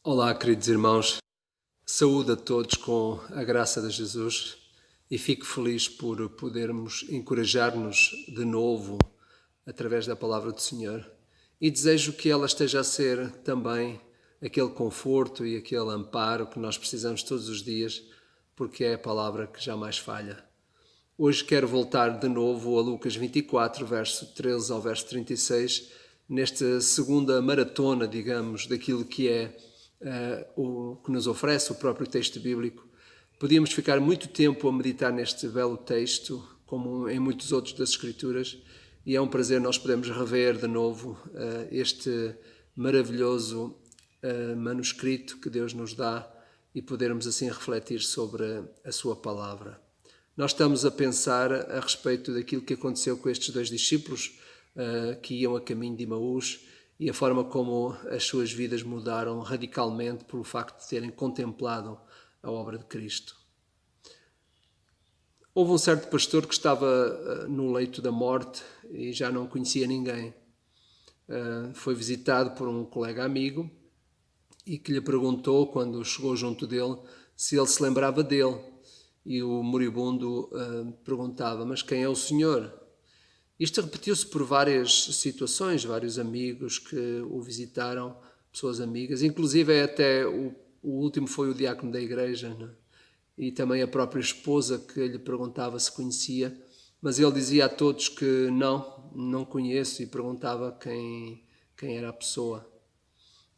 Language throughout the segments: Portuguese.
Olá, queridos irmãos. Saúde a todos com a graça de Jesus e fico feliz por podermos encorajar-nos de novo através da palavra do Senhor e desejo que ela esteja a ser também aquele conforto e aquele amparo que nós precisamos todos os dias, porque é a palavra que jamais falha. Hoje quero voltar de novo a Lucas 24, verso 13 ao verso 36, nesta segunda maratona, digamos, daquilo que é o que nos oferece o próprio texto bíblico. Podíamos ficar muito tempo a meditar neste belo texto, como em muitos outros das Escrituras, e é um prazer nós podermos rever de novo este maravilhoso manuscrito que Deus nos dá e podermos assim refletir sobre a sua palavra. Nós estamos a pensar a respeito daquilo que aconteceu com estes dois discípulos que iam a caminho de Emaús e a forma como as suas vidas mudaram radicalmente pelo facto de terem contemplado a obra de Cristo. Houve um certo pastor que estava no leito da morte e já não conhecia ninguém. Foi visitado por um colega amigo e que lhe perguntou, quando chegou junto dele, se ele se lembrava dele. E o moribundo perguntava: mas quem é o senhor? Isto repetiu-se por várias situações, vários amigos que o visitaram, pessoas amigas, inclusive até o último foi o diácono da igreja, né? E também a própria esposa que lhe perguntava se conhecia, mas ele dizia a todos que não conheço, e perguntava quem era a pessoa.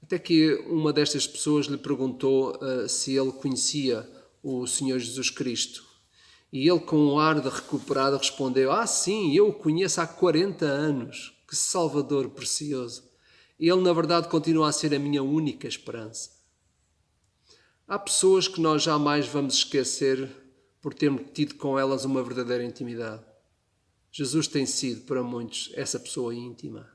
Até que uma destas pessoas lhe perguntou se ele conhecia o Senhor Jesus Cristo. E ele, com um ar de recuperado, respondeu: sim, eu o conheço há 40 anos. Que Salvador precioso! Ele, na verdade, continua a ser a minha única esperança. Há pessoas que nós jamais vamos esquecer por termos tido com elas uma verdadeira intimidade. Jesus tem sido, para muitos, essa pessoa íntima.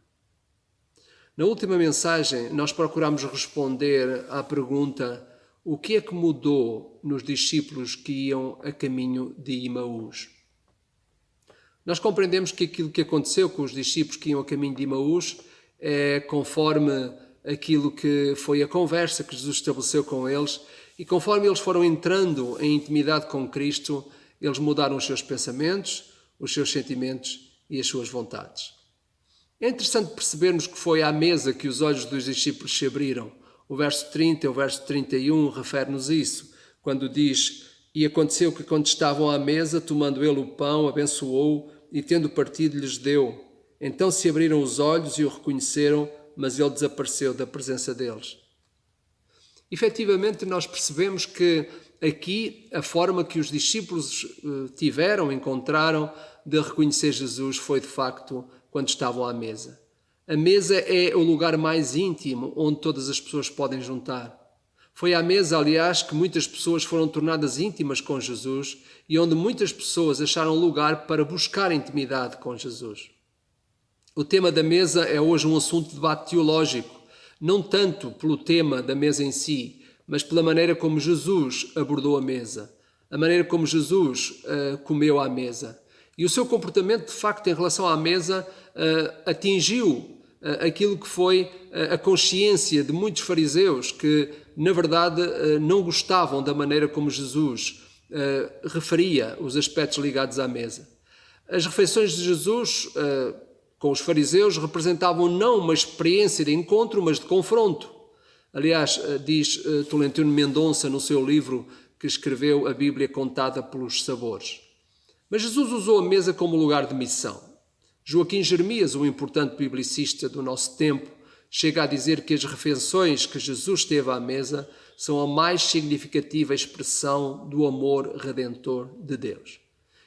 Na última mensagem, nós procuramos responder à pergunta: o que é que mudou nos discípulos que iam a caminho de Emaús? Nós compreendemos que aquilo que aconteceu com os discípulos que iam a caminho de Emaús é conforme aquilo que foi a conversa que Jesus estabeleceu com eles, e conforme eles foram entrando em intimidade com Cristo, eles mudaram os seus pensamentos, os seus sentimentos e as suas vontades. É interessante percebermos que foi à mesa que os olhos dos discípulos se abriram. O verso 30 e o verso 31 refere-nos isso, quando diz: e aconteceu que quando estavam à mesa, tomando ele o pão, abençoou e tendo partido lhes deu. Então se abriram os olhos e o reconheceram, mas ele desapareceu da presença deles. Efetivamente, nós percebemos que aqui a forma que os discípulos encontraram de reconhecer Jesus foi de facto quando estavam à mesa. A mesa é o lugar mais íntimo onde todas as pessoas podem juntar. Foi à mesa, aliás, que muitas pessoas foram tornadas íntimas com Jesus e onde muitas pessoas acharam lugar para buscar intimidade com Jesus. O tema da mesa é hoje um assunto de debate teológico, não tanto pelo tema da mesa em si, mas pela maneira como Jesus abordou a mesa, a maneira como Jesus comeu à mesa. E o seu comportamento, de facto, em relação à mesa, atingiu aquilo que foi a consciência de muitos fariseus que, na verdade, não gostavam da maneira como Jesus referia os aspectos ligados à mesa. As refeições de Jesus com os fariseus representavam não uma experiência de encontro, mas de confronto. Aliás, diz Tolentino Mendonça no seu livro que escreveu a Bíblia contada pelos sabores. Mas Jesus usou a mesa como lugar de missão. Joaquim Jeremias, um importante biblicista do nosso tempo, chega a dizer que as refeições que Jesus teve à mesa são a mais significativa expressão do amor redentor de Deus.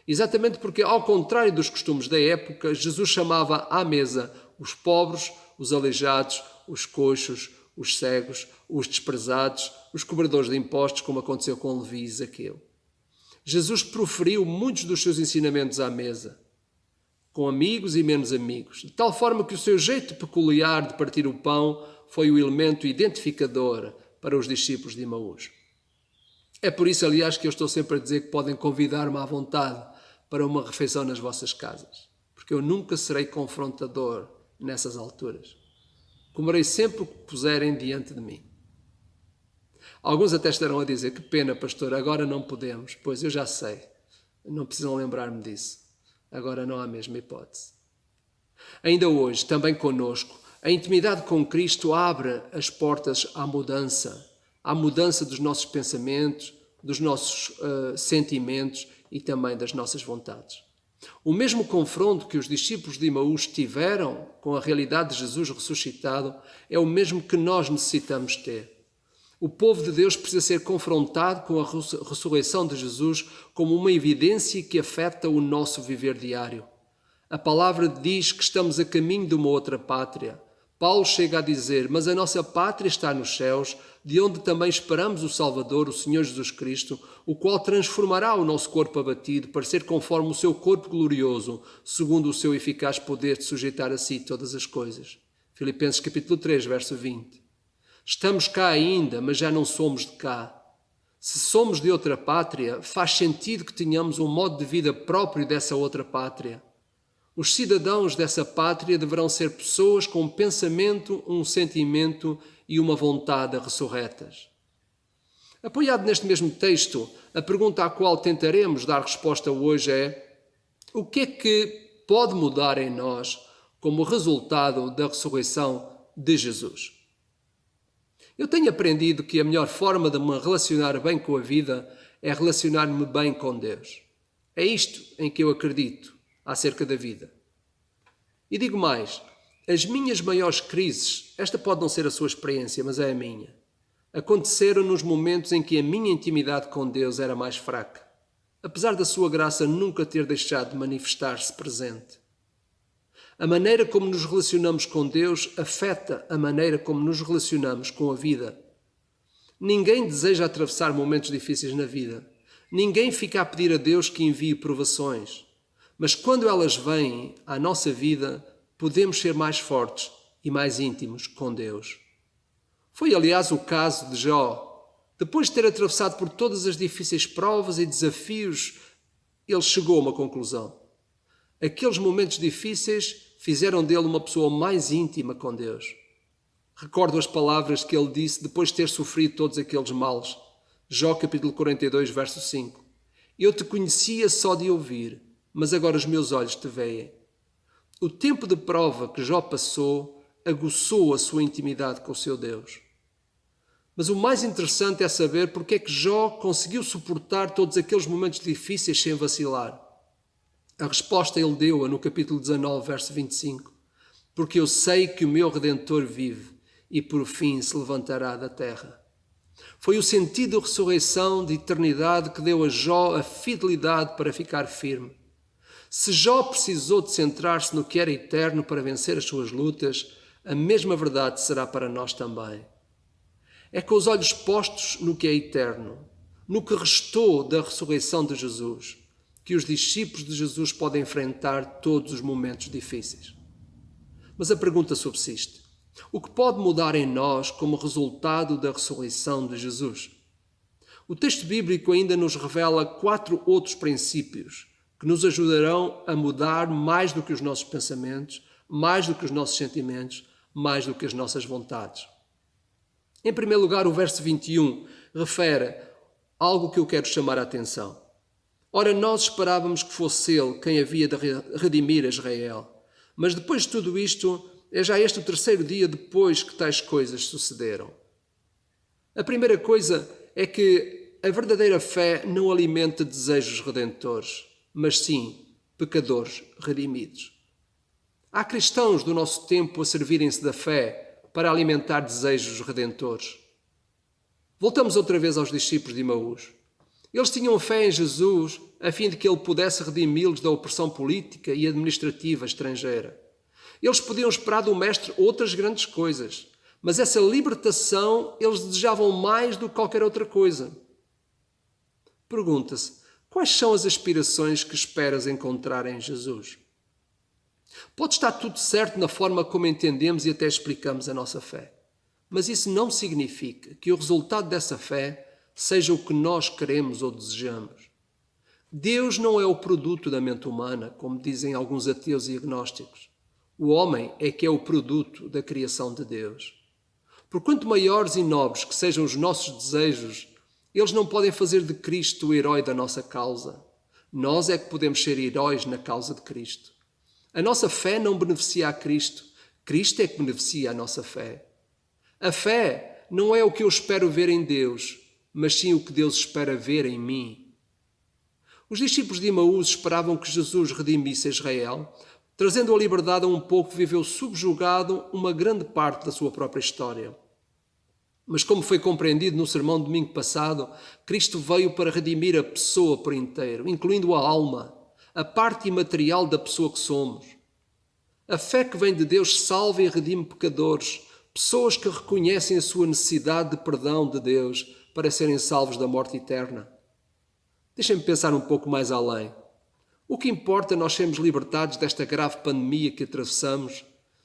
Exatamente porque, ao contrário dos costumes da época, Jesus chamava à mesa os pobres, os aleijados, os coxos, os cegos, os desprezados, os cobradores de impostos, como aconteceu com Levi e Zaqueu. Jesus proferiu muitos dos seus ensinamentos à mesa, com amigos e menos amigos, de tal forma que o seu jeito peculiar de partir o pão foi o elemento identificador para os discípulos de Emaús. É por isso, aliás, que eu estou sempre a dizer que podem convidar-me à vontade para uma refeição nas vossas casas, porque eu nunca serei confrontador nessas alturas. Comerei sempre o que puserem diante de mim. Alguns até estarão a dizer: que pena, pastor, agora não podemos. Pois eu já sei, não precisam lembrar-me disso. Agora não há mesma hipótese. Ainda hoje, também conosco, a intimidade com Cristo abre as portas à mudança dos nossos pensamentos, dos nossos sentimentos e também das nossas vontades. O mesmo confronto que os discípulos de Emaús tiveram com a realidade de Jesus ressuscitado é o mesmo que nós necessitamos ter. O povo de Deus precisa ser confrontado com a ressurreição de Jesus como uma evidência que afeta o nosso viver diário. A palavra diz que estamos a caminho de uma outra pátria. Paulo chega a dizer: mas a nossa pátria está nos céus, de onde também esperamos o Salvador, o Senhor Jesus Cristo, o qual transformará o nosso corpo abatido para ser conforme o seu corpo glorioso, segundo o seu eficaz poder de sujeitar a si todas as coisas. Filipenses capítulo 3, verso 20. Estamos cá ainda, mas já não somos de cá. Se somos de outra pátria, faz sentido que tenhamos um modo de vida próprio dessa outra pátria. Os cidadãos dessa pátria deverão ser pessoas com um pensamento, um sentimento e uma vontade ressurretas. Apoiado neste mesmo texto, a pergunta à qual tentaremos dar resposta hoje é: o que é que pode mudar em nós como resultado da ressurreição de Jesus? Eu tenho aprendido que a melhor forma de me relacionar bem com a vida é relacionar-me bem com Deus. É isto em que eu acredito acerca da vida. E digo mais, as minhas maiores crises, esta pode não ser a sua experiência, mas é a minha, aconteceram nos momentos em que a minha intimidade com Deus era mais fraca, apesar da sua graça nunca ter deixado de manifestar-se presente. A maneira como nos relacionamos com Deus afeta a maneira como nos relacionamos com a vida. Ninguém deseja atravessar momentos difíceis na vida. Ninguém fica a pedir a Deus que envie provações. Mas quando elas vêm à nossa vida, podemos ser mais fortes e mais íntimos com Deus. Foi, aliás, o caso de Jó. Depois de ter atravessado por todas as difíceis provas e desafios, ele chegou a uma conclusão. Aqueles momentos difíceis fizeram dele uma pessoa mais íntima com Deus. Recordo as palavras que ele disse depois de ter sofrido todos aqueles males. Jó capítulo 42, verso 5. Eu te conhecia só de ouvir, mas agora os meus olhos te veem. O tempo de prova que Jó passou aguçou a sua intimidade com o seu Deus. Mas o mais interessante é saber porque é que Jó conseguiu suportar todos aqueles momentos difíceis sem vacilar. A resposta ele deu-a no capítulo 19, verso 25. Porque eu sei que o meu Redentor vive e por fim se levantará da terra. Foi o sentido da ressurreição de eternidade que deu a Jó a fidelidade para ficar firme. Se Jó precisou de centrar-se no que era eterno para vencer as suas lutas, a mesma verdade será para nós também. É com os olhos postos no que é eterno, no que restou da ressurreição de Jesus, que os discípulos de Jesus podem enfrentar todos os momentos difíceis. Mas a pergunta subsiste: o que pode mudar em nós como resultado da ressurreição de Jesus? O texto bíblico ainda nos revela 4 outros princípios que nos ajudarão a mudar mais do que os nossos pensamentos, mais do que os nossos sentimentos, mais do que as nossas vontades. Em primeiro lugar, o verso 21 refere algo que eu quero chamar a atenção. Ora, nós esperávamos que fosse ele quem havia de redimir Israel. Mas depois de tudo isto, é já este o 3º dia depois que tais coisas sucederam. A primeira coisa é que a verdadeira fé não alimenta desejos redentores, mas sim pecadores redimidos. Há cristãos do nosso tempo a servirem-se da fé para alimentar desejos redentores. Voltamos outra vez aos discípulos de Emaús. Eles tinham fé em Jesus a fim de que ele pudesse redimi-los da opressão política e administrativa estrangeira. Eles podiam esperar do Mestre outras grandes coisas, mas essa libertação eles desejavam mais do que qualquer outra coisa. Pergunta-se: quais são as aspirações que esperas encontrar em Jesus? Pode estar tudo certo na forma como entendemos e até explicamos a nossa fé, mas isso não significa que o resultado dessa fé seja o que nós queremos ou desejamos. Deus não é o produto da mente humana, como dizem alguns ateus e agnósticos. O homem é que é o produto da criação de Deus. Por quanto maiores e nobres que sejam os nossos desejos, eles não podem fazer de Cristo o herói da nossa causa. Nós é que podemos ser heróis na causa de Cristo. A nossa fé não beneficia a Cristo. Cristo é que beneficia a nossa fé. A fé não é o que eu espero ver em Deus, mas sim o que Deus espera ver em mim. Os discípulos de Emaús esperavam que Jesus redimisse Israel, trazendo a liberdade a um povo que viveu subjugado uma grande parte da sua própria história. Mas como foi compreendido no sermão do domingo passado, Cristo veio para redimir a pessoa por inteiro, incluindo a alma, a parte imaterial da pessoa que somos. A fé que vem de Deus salva e redime pecadores, pessoas que reconhecem a sua necessidade de perdão de Deus para serem salvos da morte eterna. Deixem-me pensar um pouco mais além. O que importa nós sermos libertados desta grave pandemia que atravessamos,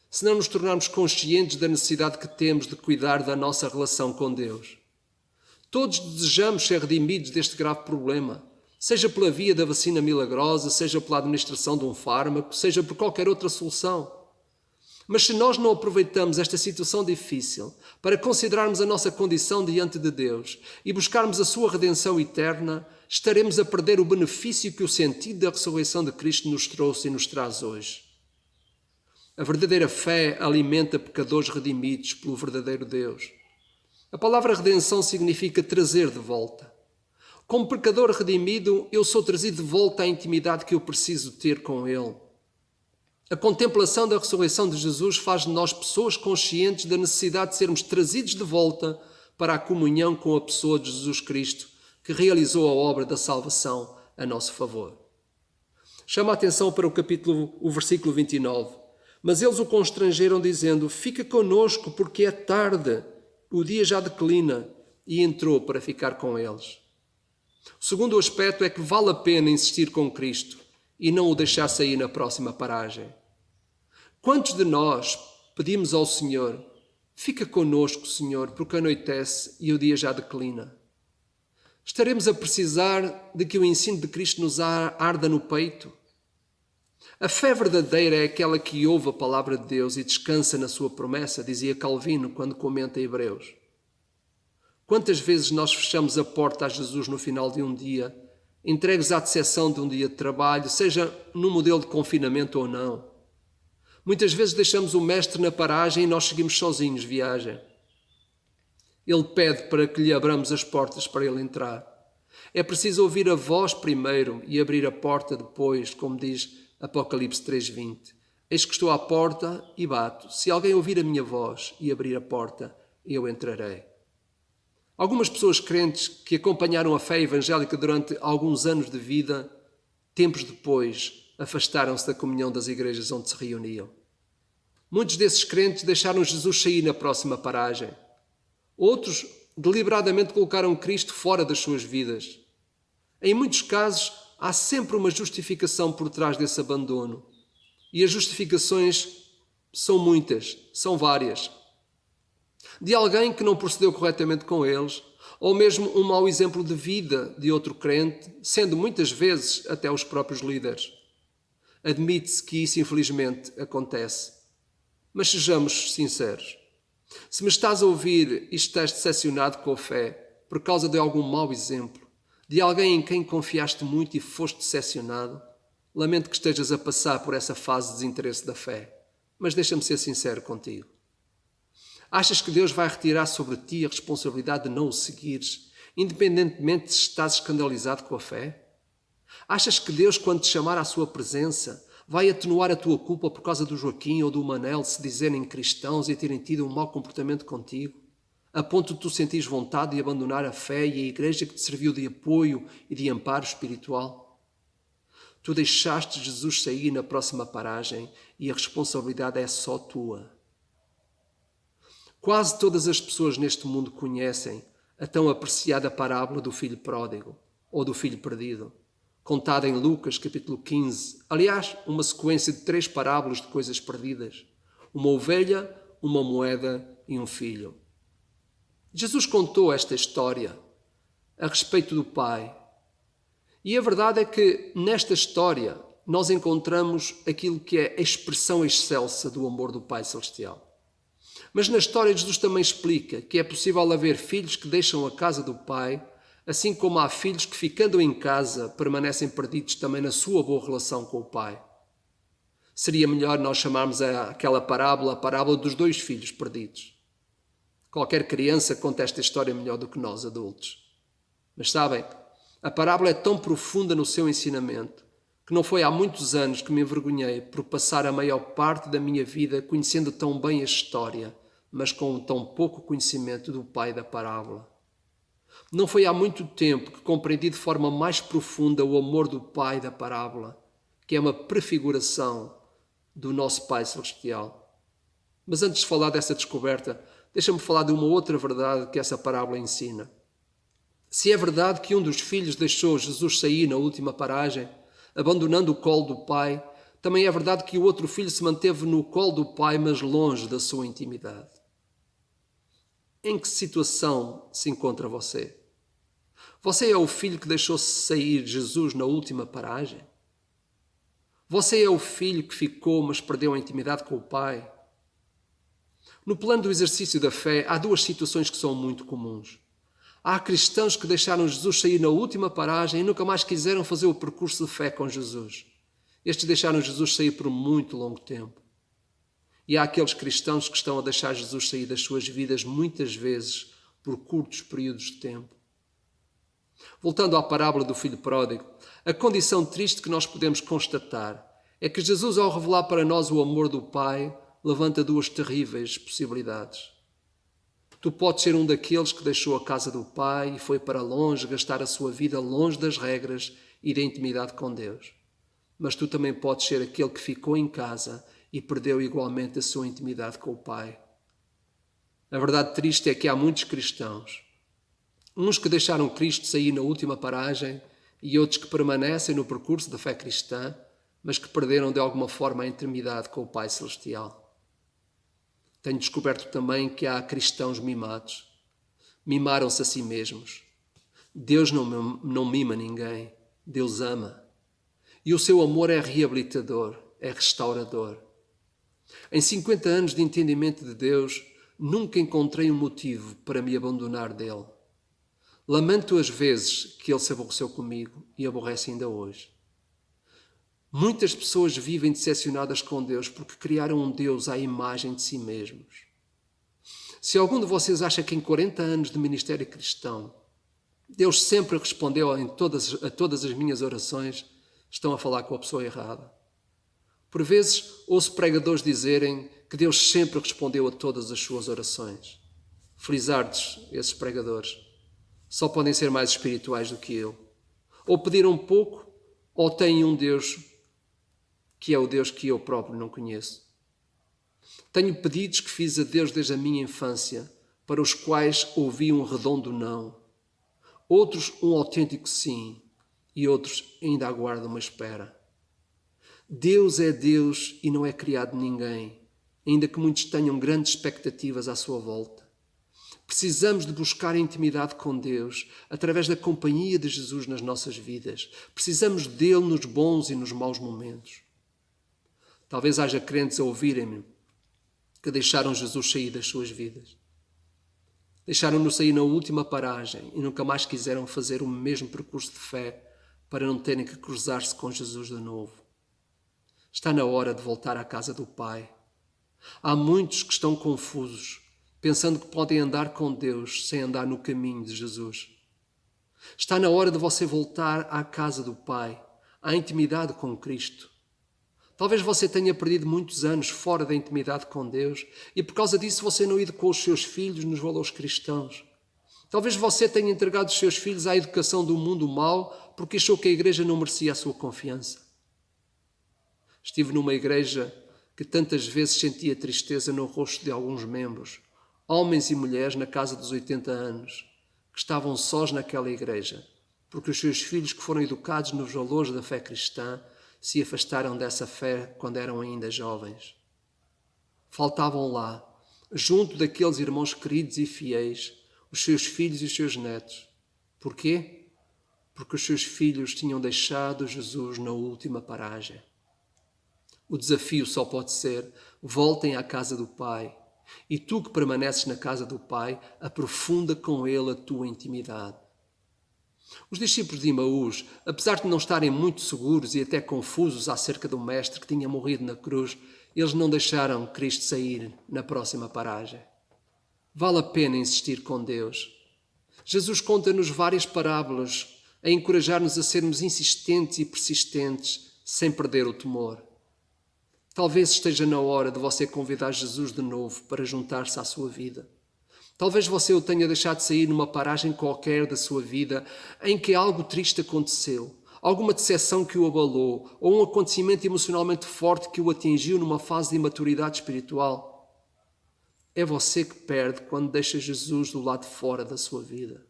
se não nos tornarmos conscientes da necessidade que temos de cuidar da nossa relação com Deus? Todos desejamos ser redimidos deste grave problema, seja pela via da vacina milagrosa, seja pela administração de um fármaco, seja por qualquer outra solução. Mas se nós não aproveitamos esta situação difícil para considerarmos a nossa condição diante de Deus e buscarmos a sua redenção eterna, estaremos a perder o benefício que o sentido da ressurreição de Cristo nos trouxe e nos traz hoje. A verdadeira fé alimenta pecadores redimidos pelo verdadeiro Deus. A palavra redenção significa trazer de volta. Como pecador redimido, eu sou trazido de volta à intimidade que eu preciso ter com Ele. A contemplação da ressurreição de Jesus faz de nós pessoas conscientes da necessidade de sermos trazidos de volta para a comunhão com a pessoa de Jesus Cristo, que realizou a obra da salvação a nosso favor. Chama a atenção para o versículo 29. Mas eles o constrangeram dizendo: fica conosco porque é tarde, o dia já declina, e entrou para ficar com eles. O segundo aspecto é que vale a pena insistir com Cristo e não o deixar sair na próxima paragem. Quantos de nós pedimos ao Senhor: fica conosco, Senhor, porque anoitece e o dia já declina? Estaremos a precisar de que o ensino de Cristo nos arda no peito? A fé verdadeira é aquela que ouve a palavra de Deus e descansa na sua promessa, dizia Calvino quando comenta Hebreus. Quantas vezes nós fechamos a porta a Jesus no final de um dia, entregues à decepção de um dia de trabalho, seja no modelo de confinamento ou não? Muitas vezes deixamos o Mestre na paragem e nós seguimos sozinhos viagem. Ele pede para que lhe abramos as portas para ele entrar. É preciso ouvir a voz primeiro e abrir a porta depois, como diz Apocalipse 3:20. Eis que estou à porta e bato. Se alguém ouvir a minha voz e abrir a porta, eu entrarei. Algumas pessoas crentes que acompanharam a fé evangélica durante alguns anos de vida, tempos depois, afastaram-se da comunhão das igrejas onde se reuniam. Muitos desses crentes deixaram Jesus sair na próxima paragem. Outros deliberadamente colocaram Cristo fora das suas vidas. Em muitos casos, há sempre uma justificação por trás desse abandono. E as justificações são muitas, são várias. De alguém que não procedeu corretamente com eles, ou mesmo um mau exemplo de vida de outro crente, sendo muitas vezes até os próprios líderes. Admite-se que isso infelizmente acontece. Mas sejamos sinceros. Se me estás a ouvir e estás decepcionado com a fé por causa de algum mau exemplo, de alguém em quem confiaste muito e foste decepcionado, lamento que estejas a passar por essa fase de desinteresse da fé, mas deixa-me ser sincero contigo. Achas que Deus vai retirar sobre ti a responsabilidade de não o seguires, independentemente se estás escandalizado com a fé? Achas que Deus, quando te chamar à sua presença, vai atenuar a tua culpa por causa do Joaquim ou do Manel se dizerem cristãos e terem tido um mau comportamento contigo, a ponto de tu sentires vontade de abandonar a fé e a igreja que te serviu de apoio e de amparo espiritual? Tu deixaste Jesus sair na próxima paragem e a responsabilidade é só tua. Quase todas as pessoas neste mundo conhecem a tão apreciada parábola do filho pródigo ou do filho perdido, contada em Lucas capítulo 15. Aliás, uma sequência de 3 parábolas de coisas perdidas: uma ovelha, uma moeda e um filho. Jesus contou esta história a respeito do Pai. E a verdade é que nesta história nós encontramos aquilo que é a expressão excelsa do amor do Pai Celestial. Mas na história Jesus também explica que é possível haver filhos que deixam a casa do pai, assim como há filhos que, ficando em casa, permanecem perdidos também na sua boa relação com o pai. Seria melhor nós chamarmos aquela parábola a parábola dos 2 filhos perdidos. Qualquer criança conta esta história melhor do que nós, adultos. Mas sabem, a parábola é tão profunda no seu ensinamento que não foi há muitos anos que me envergonhei por passar a maior parte da minha vida conhecendo tão bem a história, mas com tão pouco conhecimento do pai da parábola. Não foi há muito tempo que compreendi de forma mais profunda o amor do pai da parábola, que é uma prefiguração do nosso Pai Celestial. Mas antes de falar dessa descoberta, deixa-me falar de uma outra verdade que essa parábola ensina. Se é verdade que um dos filhos deixou Jesus sair na última paragem, abandonando o colo do pai, também é verdade que o outro filho se manteve no colo do pai, mas longe da sua intimidade. Em que situação se encontra você? Você é o filho que deixou sair Jesus na última paragem? Você é o filho que ficou, mas perdeu a intimidade com o pai? No plano do exercício da fé, há 2 situações que são muito comuns. Há cristãos que deixaram Jesus sair na última paragem e nunca mais quiseram fazer o percurso de fé com Jesus. Estes deixaram Jesus sair por muito longo tempo. E há aqueles cristãos que estão a deixar Jesus sair das suas vidas muitas vezes por curtos períodos de tempo. Voltando à parábola do filho pródigo, a condição triste que nós podemos constatar é que Jesus, ao revelar para nós o amor do Pai, levanta 2 terríveis possibilidades. Tu podes ser um daqueles que deixou a casa do Pai e foi para longe gastar a sua vida longe das regras e da intimidade com Deus. Mas tu também podes ser aquele que ficou em casa e perdeu igualmente a sua intimidade com o Pai. A verdade triste é que há muitos cristãos, uns que deixaram Cristo sair na última paragem e outros que permanecem no percurso da fé cristã, mas que perderam de alguma forma a intimidade com o Pai Celestial. Tenho descoberto também que há cristãos mimados. Mimaram-se a si mesmos. Deus não mima ninguém. Deus ama. E o seu amor é reabilitador, é restaurador. Em 50 anos de entendimento de Deus, nunca encontrei um motivo para me abandonar dele. Lamento as vezes que ele se aborreceu comigo e aborrece ainda hoje. Muitas pessoas vivem decepcionadas com Deus porque criaram um Deus à imagem de si mesmos. Se algum de vocês acha que em 40 anos de ministério cristão Deus sempre respondeu a todas as minhas orações, estão a falar com a pessoa errada. Por vezes ouço pregadores dizerem que Deus sempre respondeu a todas as suas orações. Felizardos esses pregadores. Só podem ser mais espirituais do que eu. Ou pediram pouco, ou têm um Deus que é o Deus que eu próprio não conheço. Tenho pedidos que fiz a Deus desde a minha infância, para os quais ouvi um redondo não. Outros um autêntico sim, e outros ainda aguardam uma espera. Deus é Deus e não é criado de ninguém, ainda que muitos tenham grandes expectativas à sua volta. Precisamos de buscar a intimidade com Deus através da companhia de Jesus nas nossas vidas. Precisamos dele nos bons e nos maus momentos. Talvez haja crentes a ouvirem-me que deixaram Jesus sair das suas vidas. Deixaram-no sair na última paragem e nunca mais quiseram fazer o mesmo percurso de fé para não terem que cruzar-se com Jesus de novo. Está na hora de voltar à casa do Pai. Há muitos que estão confusos, pensando que podem andar com Deus sem andar no caminho de Jesus. Está na hora de você voltar à casa do Pai, à intimidade com Cristo. Talvez você tenha perdido muitos anos fora da intimidade com Deus e por causa disso você não educou os seus filhos nos valores cristãos. Talvez você tenha entregado os seus filhos à educação do mundo mau porque achou que a igreja não merecia a sua confiança. Estive numa igreja que tantas vezes sentia tristeza no rosto de alguns membros, homens e mulheres na casa dos 80 anos, que estavam sós naquela igreja, porque os seus filhos que foram educados nos valores da fé cristã se afastaram dessa fé quando eram ainda jovens. Faltavam lá, junto daqueles irmãos queridos e fiéis, os seus filhos e os seus netos. Porquê? Porque os seus filhos tinham deixado Jesus na última paragem. O desafio só pode ser: voltem à casa do Pai E tu que permaneces na casa do Pai, aprofunda com ele a tua intimidade. Os discípulos de Emaús, apesar de não estarem muito seguros e até confusos acerca do Mestre que tinha morrido na cruz, eles não deixaram Cristo sair na próxima paragem. Vale a pena insistir com Deus. Jesus conta-nos várias parábolas a encorajar-nos a sermos insistentes e persistentes sem perder o temor. Talvez esteja na hora de você convidar Jesus de novo para juntar-se à sua vida. Talvez você o tenha deixado sair numa paragem qualquer da sua vida em que algo triste aconteceu, alguma decepção que o abalou ou um acontecimento emocionalmente forte que o atingiu numa fase de imaturidade espiritual. É você que perde quando deixa Jesus do lado de fora da sua vida.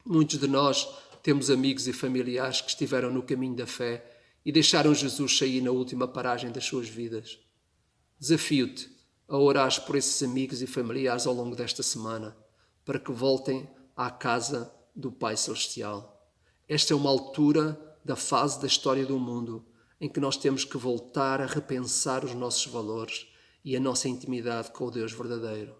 Muitos de nós temos amigos e familiares que estiveram no caminho da fé e deixaram Jesus sair na última paragem das suas vidas. Desafio-te a orares por esses amigos e familiares ao longo desta semana, para que voltem à casa do Pai Celestial. Esta é uma altura da fase da história do mundo em que nós temos que voltar a repensar os nossos valores e a nossa intimidade com o Deus verdadeiro.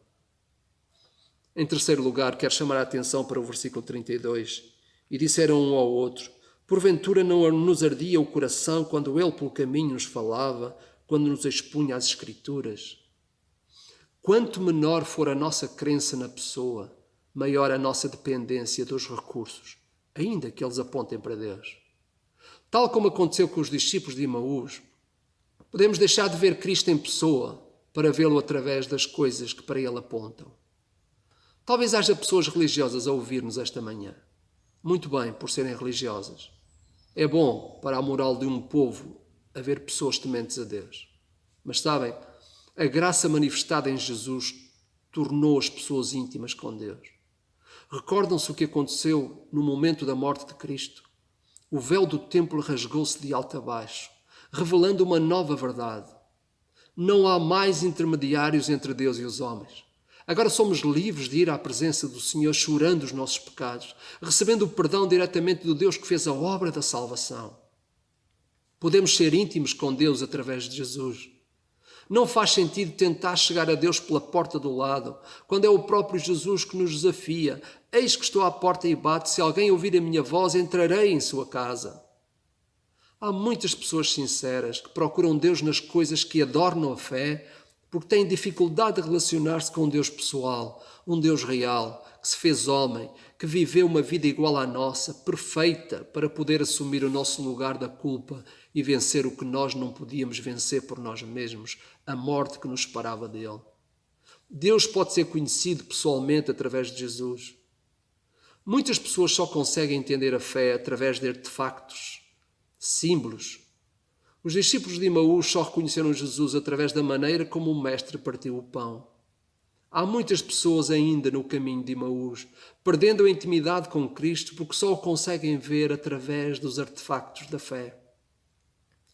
Em terceiro lugar, quero chamar a atenção para o versículo 32. E disseram um ao outro: porventura não nos ardia o coração quando ele pelo caminho nos falava, quando nos expunha as Escrituras? Quanto menor for a nossa crença na pessoa, maior a nossa dependência dos recursos, ainda que eles apontem para Deus. Tal como aconteceu com os discípulos de Emaús, podemos deixar de ver Cristo em pessoa para vê-lo através das coisas que para ele apontam. Talvez haja pessoas religiosas a ouvir-nos esta manhã. Muito bem, por serem religiosas. É bom para a moral de um povo haver pessoas tementes a Deus. Mas sabem, a graça manifestada em Jesus tornou as pessoas íntimas com Deus. Recordam-se o que aconteceu no momento da morte de Cristo? O véu do templo rasgou-se de alto a baixo, revelando uma nova verdade. Não há mais intermediários entre Deus e os homens. Agora somos livres de ir à presença do Senhor chorando os nossos pecados, recebendo o perdão diretamente do Deus que fez a obra da salvação. Podemos ser íntimos com Deus através de Jesus. Não faz sentido tentar chegar a Deus pela porta do lado, quando é o próprio Jesus que nos desafia. Eis que estou à porta e bato, se alguém ouvir a minha voz, entrarei em sua casa. Há muitas pessoas sinceras que procuram Deus nas coisas que adornam a fé, porque têm dificuldade de relacionar-se com um Deus pessoal, um Deus real, que se fez homem, que viveu uma vida igual à nossa, perfeita, para poder assumir o nosso lugar da culpa e vencer o que nós não podíamos vencer por nós mesmos, a morte que nos separava dele. Deus pode ser conhecido pessoalmente através de Jesus. Muitas pessoas só conseguem entender a fé através de artefactos, símbolos. Os discípulos de Emaús só reconheceram Jesus através da maneira como o Mestre partiu o pão. Há muitas pessoas ainda no caminho de Emaús, perdendo a intimidade com Cristo porque só o conseguem ver através dos artefactos da fé.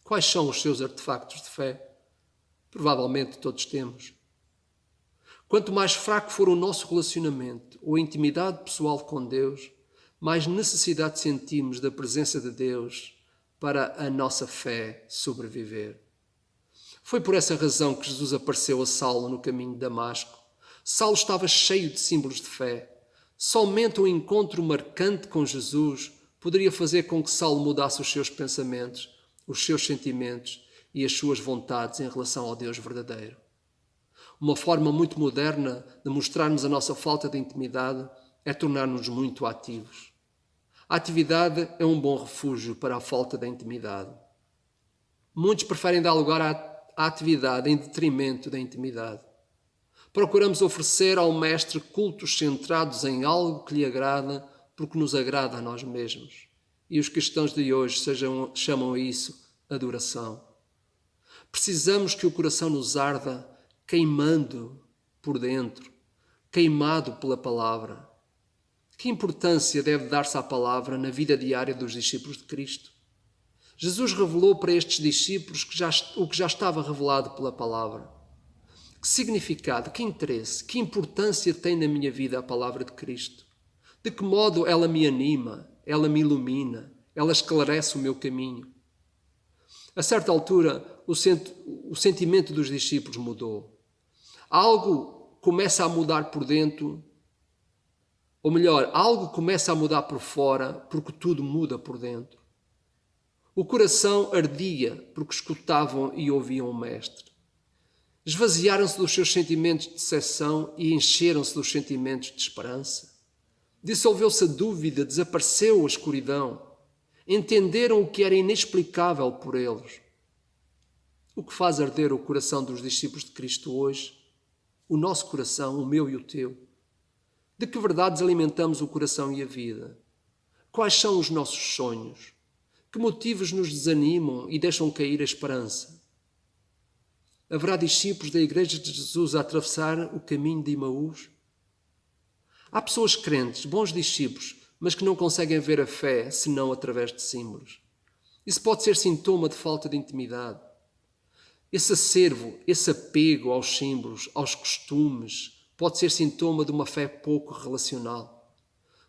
Quais são os seus artefactos de fé? Provavelmente todos temos. Quanto mais fraco for o nosso relacionamento ou a intimidade pessoal com Deus, mais necessidade sentimos da presença de Deus para a nossa fé sobreviver. Foi por essa razão que Jesus apareceu a Saulo no caminho de Damasco. Saulo estava cheio de símbolos de fé. Somente um encontro marcante com Jesus poderia fazer com que Saulo mudasse os seus pensamentos, os seus sentimentos e as suas vontades em relação ao Deus verdadeiro. Uma forma muito moderna de mostrarmos a nossa falta de intimidade é tornar-nos muito ativos. A atividade é um bom refúgio para a falta da intimidade. Muitos preferem dar lugar à atividade em detrimento da intimidade. Procuramos oferecer ao Mestre cultos centrados em algo que lhe agrada porque nos agrada a nós mesmos. E os cristãos de hoje chamam a isso adoração. Precisamos que o coração nos arda queimando por dentro, queimado pela palavra. Que importância deve dar-se à palavra na vida diária dos discípulos de Cristo? Jesus revelou para estes discípulos o que já estava revelado pela palavra. Que significado, que interesse, que importância tem na minha vida a palavra de Cristo? De que modo ela me anima, ela me ilumina, ela esclarece o meu caminho? A certa altura, o sentimento dos discípulos mudou. Algo começa a mudar por dentro, ou melhor, algo começa a mudar por fora, porque tudo muda por dentro. O coração ardia porque escutavam e ouviam o Mestre. Esvaziaram-se dos seus sentimentos de decepção e encheram-se dos sentimentos de esperança. Dissolveu-se a dúvida, desapareceu a escuridão. Entenderam o que era inexplicável por eles. O que faz arder o coração dos discípulos de Cristo hoje? O nosso coração, o meu e o teu. De que verdades alimentamos o coração e a vida? Quais são os nossos sonhos? Que motivos nos desanimam e deixam cair a esperança? Haverá discípulos da Igreja de Jesus a atravessar o caminho de Emaús? Há pessoas crentes, bons discípulos, mas que não conseguem ver a fé senão através de símbolos. Isso pode ser sintoma de falta de intimidade. Esse acervo, esse apego aos símbolos, aos costumes, pode ser sintoma de uma fé pouco relacional.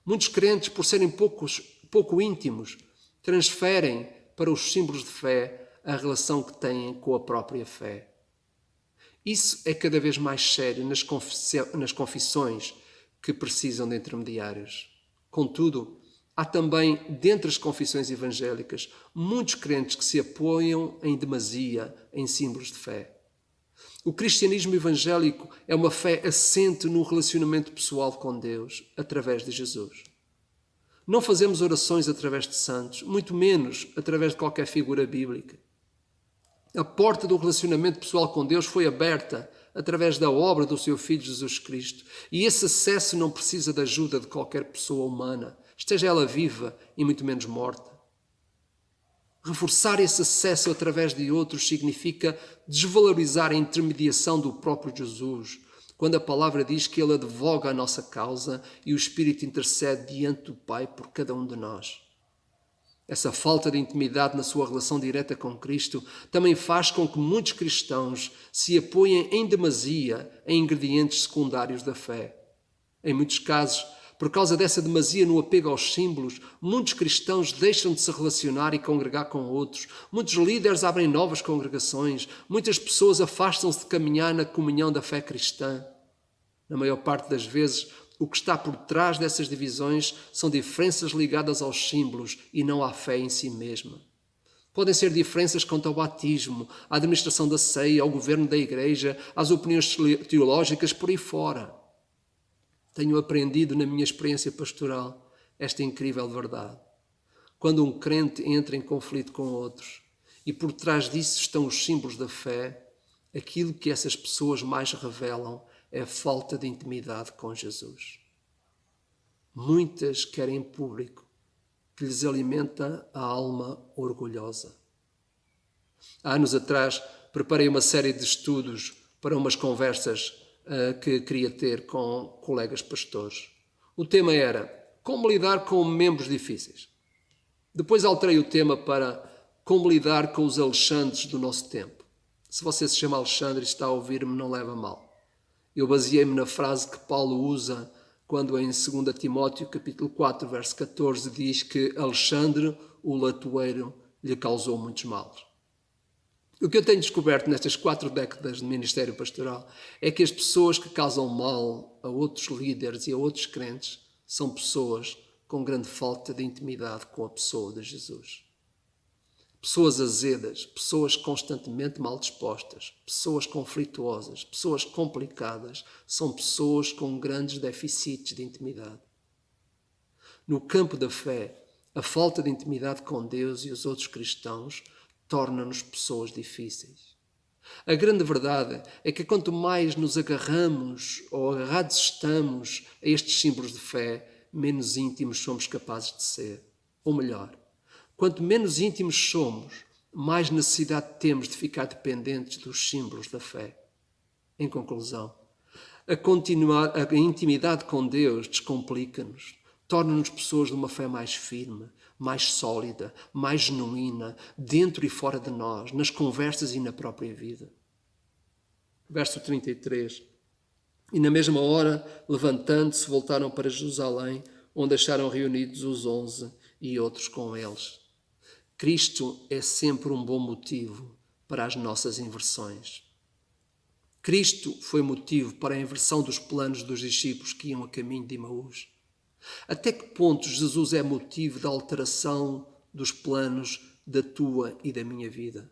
Muitos crentes, por serem pouco íntimos, transferem para os símbolos de fé a relação que têm com a própria fé. Isso é cada vez mais sério nas confissões que precisam de intermediários. Contudo, há também, dentre as confissões evangélicas, muitos crentes que se apoiam em demasia em símbolos de fé. O cristianismo evangélico é uma fé assente no relacionamento pessoal com Deus, através de Jesus. Não fazemos orações através de santos, muito menos através de qualquer figura bíblica. A porta do relacionamento pessoal com Deus foi aberta através da obra do seu Filho Jesus Cristo. E esse acesso não precisa da ajuda de qualquer pessoa humana, esteja ela viva e muito menos morta. Reforçar esse acesso através de outros significa desvalorizar a intermediação do próprio Jesus, quando a palavra diz que Ele advoga a nossa causa e o Espírito intercede diante do Pai por cada um de nós. Essa falta de intimidade na sua relação direta com Cristo também faz com que muitos cristãos se apoiem em demasia em ingredientes secundários da fé. Em muitos casos, por causa dessa demasia no apego aos símbolos, muitos cristãos deixam de se relacionar e congregar com outros. Muitos líderes abrem novas congregações. Muitas pessoas afastam-se de caminhar na comunhão da fé cristã. Na maior parte das vezes, o que está por trás dessas divisões são diferenças ligadas aos símbolos e não à fé em si mesma. Podem ser diferenças quanto ao batismo, à administração da ceia, ao governo da igreja, às opiniões teológicas, por aí fora. Tenho aprendido na minha experiência pastoral esta incrível verdade. Quando um crente entra em conflito com outros e por trás disso estão os símbolos da fé, aquilo que essas pessoas mais revelam é a falta de intimidade com Jesus. Muitas querem público que lhes alimenta a alma orgulhosa. Há anos atrás preparei uma série de estudos para umas conversas que queria ter com colegas pastores. O tema era como lidar com membros difíceis. Depois alterei o tema para como lidar com os Alexandres do nosso tempo. Se você se chama Alexandre e está a ouvir-me, não leva a mal. Eu baseei-me na frase que Paulo usa quando em 2 Timóteo capítulo 4, verso 14, diz que Alexandre, o latoeiro, lhe causou muitos males. O que eu tenho descoberto nestas 4 décadas de ministério pastoral é que as pessoas que causam mal a outros líderes e a outros crentes são pessoas com grande falta de intimidade com a pessoa de Jesus. Pessoas azedas, pessoas constantemente mal dispostas, pessoas conflituosas, pessoas complicadas, são pessoas com grandes déficits de intimidade. No campo da fé, a falta de intimidade com Deus e os outros cristãos torna-nos pessoas difíceis. A grande verdade é que quanto mais nos agarramos ou agarrados estamos a estes símbolos de fé, menos íntimos somos capazes de ser. Ou melhor, quanto menos íntimos somos, mais necessidade temos de ficar dependentes dos símbolos da fé. Em conclusão, a intimidade com Deus descomplica-nos, torna-nos pessoas de uma fé mais firme, mais sólida, mais genuína, dentro e fora de nós, nas conversas e na própria vida. Verso 33. E na mesma hora, levantando-se, voltaram para Jerusalém, onde acharam reunidos os 11 e outros com eles. Cristo é sempre um bom motivo para as nossas inversões. Cristo foi motivo para a inversão dos planos dos discípulos que iam a caminho de Emaús. Até que ponto Jesus é motivo da alteração dos planos da tua e da minha vida?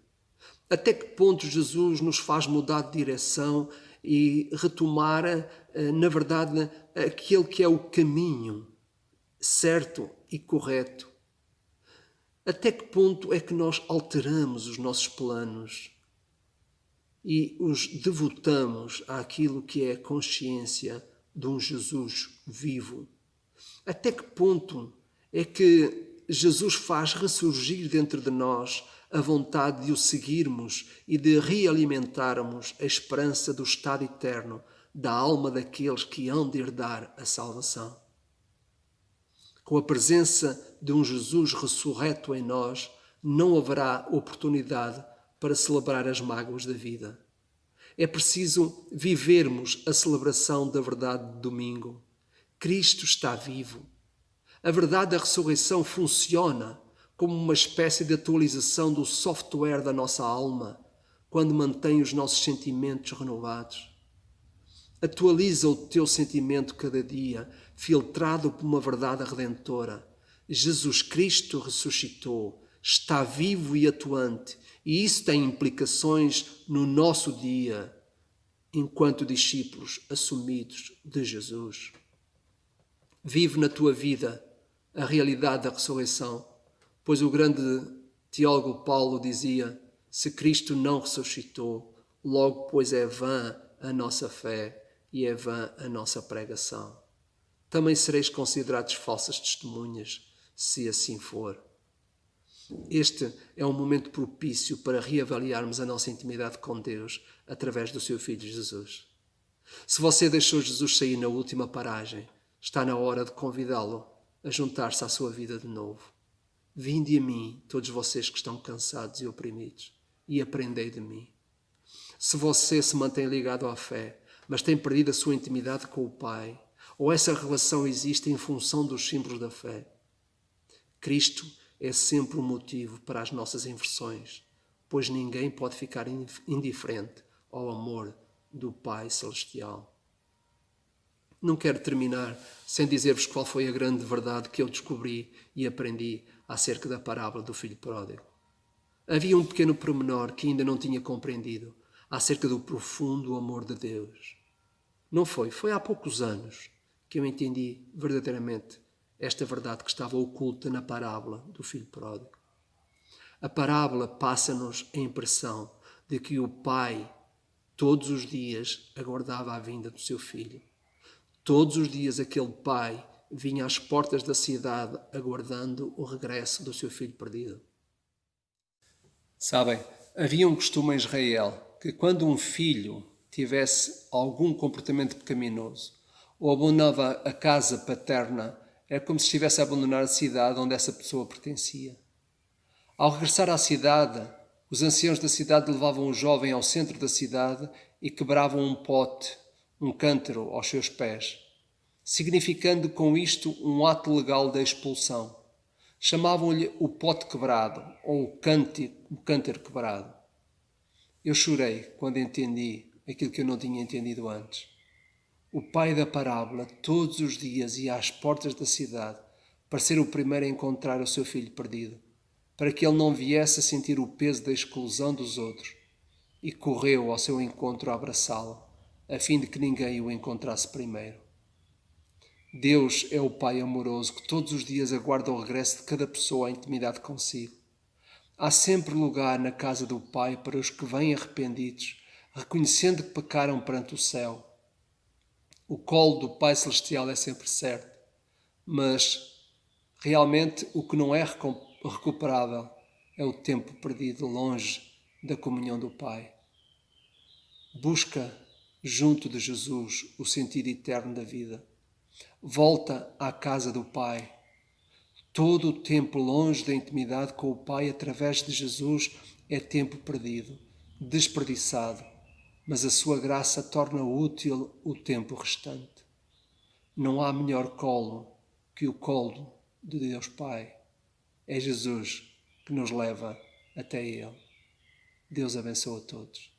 Até que ponto Jesus nos faz mudar de direção e retomar, na verdade, aquele que é o caminho certo e correto? Até que ponto é que nós alteramos os nossos planos e os devotamos àquilo que é a consciência de um Jesus vivo? Até que ponto é que Jesus faz ressurgir dentro de nós a vontade de o seguirmos e de realimentarmos a esperança do estado eterno da alma daqueles que hão de herdar a salvação? Com a presença de um Jesus ressurreto em nós, não haverá oportunidade para celebrar as mágoas da vida. É preciso vivermos a celebração da verdade de domingo. Cristo está vivo. A verdade da ressurreição funciona como uma espécie de atualização do software da nossa alma, quando mantém os nossos sentimentos renovados. Atualiza o teu sentimento cada dia, filtrado por uma verdade redentora. Jesus Cristo ressuscitou, está vivo e atuante, e isso tem implicações no nosso dia, enquanto discípulos assumidos de Jesus. Vive na tua vida a realidade da ressurreição, pois o grande teólogo Paulo dizia: se Cristo não ressuscitou, logo pois é vã a nossa fé e é vã a nossa pregação. Também sereis considerados falsas testemunhas, se assim for. Este é um momento propício para reavaliarmos a nossa intimidade com Deus através do seu Filho Jesus. Se você deixou Jesus sair na última paragem, está na hora de convidá-lo a juntar-se à sua vida de novo. Vinde a mim, todos vocês que estão cansados e oprimidos, e aprendei de mim. Se você se mantém ligado à fé, mas tem perdido a sua intimidade com o Pai, ou essa relação existe em função dos símbolos da fé, Cristo é sempre um motivo para as nossas inversões, pois ninguém pode ficar indiferente ao amor do Pai Celestial. Não quero terminar sem dizer-vos qual foi a grande verdade que eu descobri e aprendi acerca da parábola do filho pródigo. Havia um pequeno pormenor que ainda não tinha compreendido acerca do profundo amor de Deus. Não foi há poucos anos que eu entendi verdadeiramente esta verdade que estava oculta na parábola do filho pródigo. A parábola passa-nos a impressão de que o pai todos os dias aguardava a vinda do seu filho. Todos os dias aquele pai vinha às portas da cidade aguardando o regresso do seu filho perdido. Sabem, havia um costume em Israel que quando um filho tivesse algum comportamento pecaminoso ou abandonava a casa paterna, era como se estivesse a abandonar a cidade onde essa pessoa pertencia. Ao regressar à cidade, os anciãos da cidade levavam o jovem ao centro da cidade e quebravam um pote, um cântaro aos seus pés, significando com isto um ato legal da expulsão. Chamavam-lhe o pote quebrado ou o cântaro quebrado. Eu chorei quando entendi aquilo que eu não tinha entendido antes. O pai da parábola todos os dias ia às portas da cidade para ser o primeiro a encontrar o seu filho perdido, para que ele não viesse a sentir o peso da exclusão dos outros, e correu ao seu encontro a abraçá-lo, a fim de que ninguém o encontrasse primeiro. Deus é o Pai amoroso que todos os dias aguarda o regresso de cada pessoa à intimidade consigo. Há sempre lugar na casa do Pai para os que vêm arrependidos, reconhecendo que pecaram perante o céu. O colo do Pai Celestial é sempre certo, mas realmente o que não é recuperável é o tempo perdido longe da comunhão do Pai. Busca junto de Jesus o sentido eterno da vida. Volta à casa do Pai. Todo o tempo longe da intimidade com o Pai através de Jesus é tempo perdido, desperdiçado, mas a sua graça torna útil o tempo restante. Não há melhor colo que o colo de Deus Pai. É Jesus que nos leva até Ele. Deus abençoe a todos.